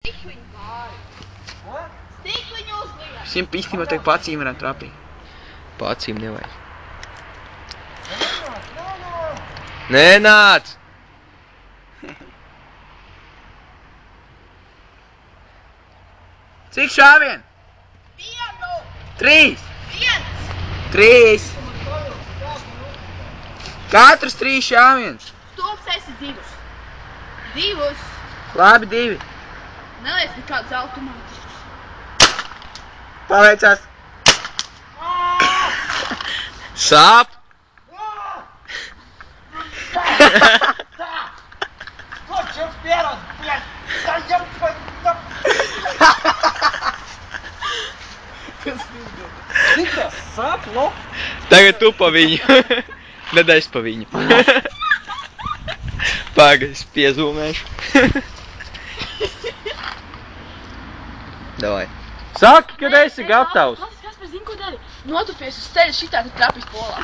Stikliņu pāri. Ko? Stikliņu uzliek. Šim pīstīmā tiek pacīm varētu trapīt. Pacīm nevajag. Nenāc! Nenāc! Cik šāvien? 3! 3! Katrs 3 šāviens. Stulps esi 2. 2. Labi, 2. Neliec nekādus automātiskus. Paveicās. Sāp! Вот что вперед, блядь! Да я Cita, sāp, no? Tagad tu pa viņu. Tad es pa viņu. Pagaid, es piezūmēšu. Davai. Saki, kad esi gatavs. Kas par zinu, ko dari? Notupies uz ceļa šitā, tad trapis polā.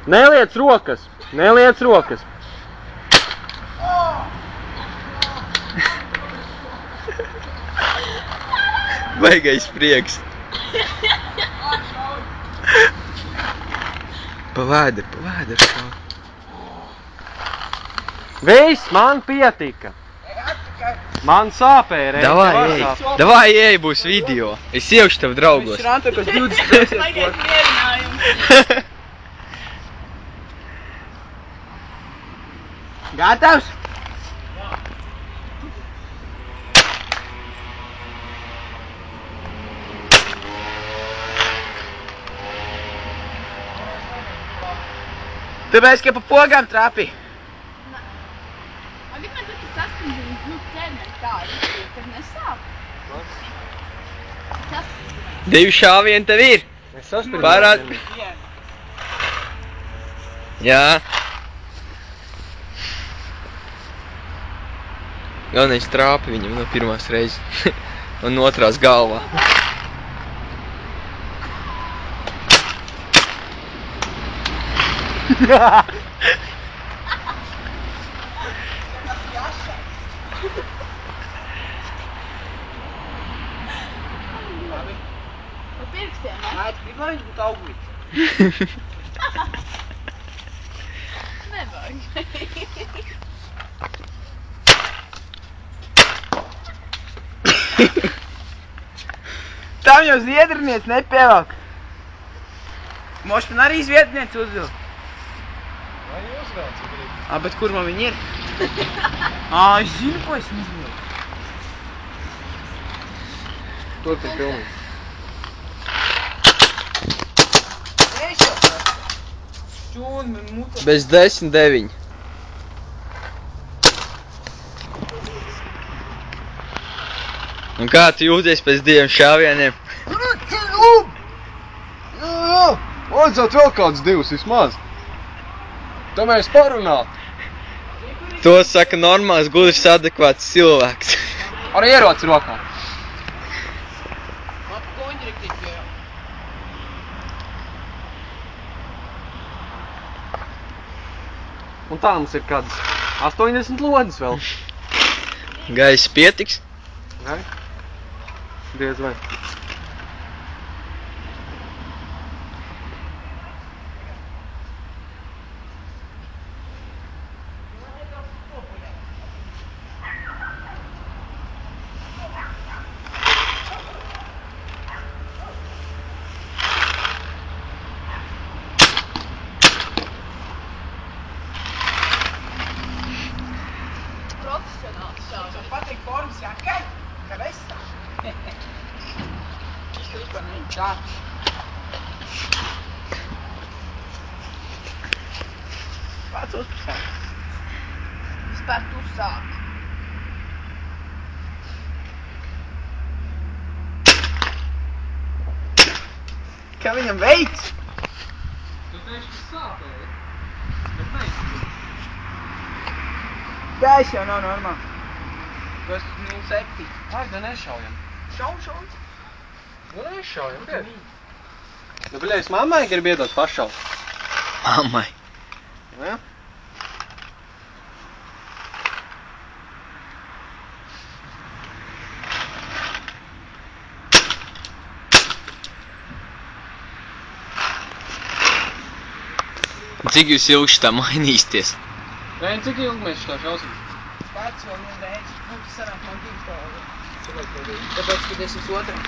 Neliec rokas. Neliec rokas. Baigais prieks. Pavāda šo. Viss, man pietika. Man sāpēja reiz. Davai ej, būs video. Es ieukšu tev draugos. Viņš rānta, kas 20 Pagaiet mierinājumu. Gatavs? Tāpēc, ka pa pogām trāpi. Man gribētu, ka saspringdini, ķermeni tā, kad nesāp. Saspringdini. 2 šāvieni tev ir. Parād. Jā. Galvenais trāpi viņam no pirmās reizes. Un no otrās galvā. Pa pirkstiem, ne? Nē, tu gribi, lai viņš būtu auglīts. Nevajag. Tam jau zviedrniec nepievelk. Moš man arī zviedrniec uzvilk. Vai uzvēl, cik grib? Bet kur man viņi ir? Es zinu, ko es uzvilku. Turpin pilnīgi. Šķūni, muta. Bez 10-9. Un kā tu jūties pēc 2 šāvieniem? Jā, vajadzētu vēl kāds 2 vismaz. Tā mēs parunāt. To saka normāls, gudrs, adekvāts cilvēks. Ar ieroci rokā. Un tā mums ir kādas 80 lodas vēl. Gaiss pietiks? Gai? Diez vai. Profesionāls šāds. Tev patīk formas jakai? Kad es tā? Es tev par viņu tā. Pats uzpasāk. Spērt uzsākt. Kā viņam veids? Tu teici, ka sāpēji. Bet teici. Gais jau nav normāli. Tu esi 0,7. Ai, da nešaujam. Šau. Nu nešaujam, pied. Nu, bļais, mammai grib iedot pašaut. Mammai. Ja? Cik jūs ilgi tā mainīsties? Reini, cik ilgi mēs šitā šausim? Pats vēl nedēļas, būtu sanāk man 2 stāvi. Tāpēc, kad es esmu otram.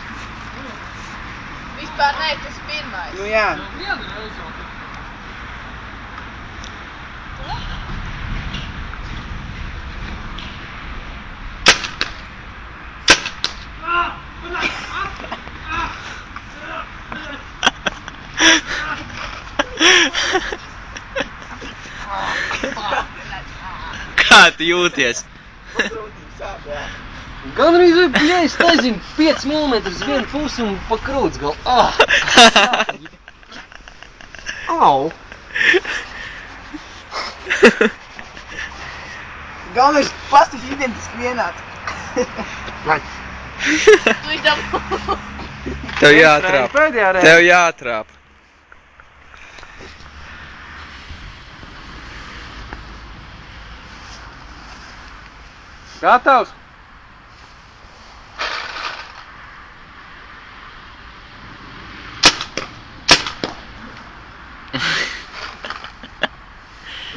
Vispār nē, tas pirmais. Nu jā. Vienu reizi jau. Kā tu jūties? Gan arī, ja es nezinu, 5 mm uz vienu pusi un pa krūts gal. Au! Galvenais pastiši identiski vienāds. Tu izdabū. Tev jātrāp. Pēdējā reize. Tev jātrāp. Gatavs?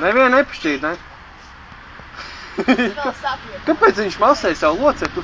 Nevienu nepašķīt, ne? Vēl saproti. Kāpēc viņš masē savu locekli?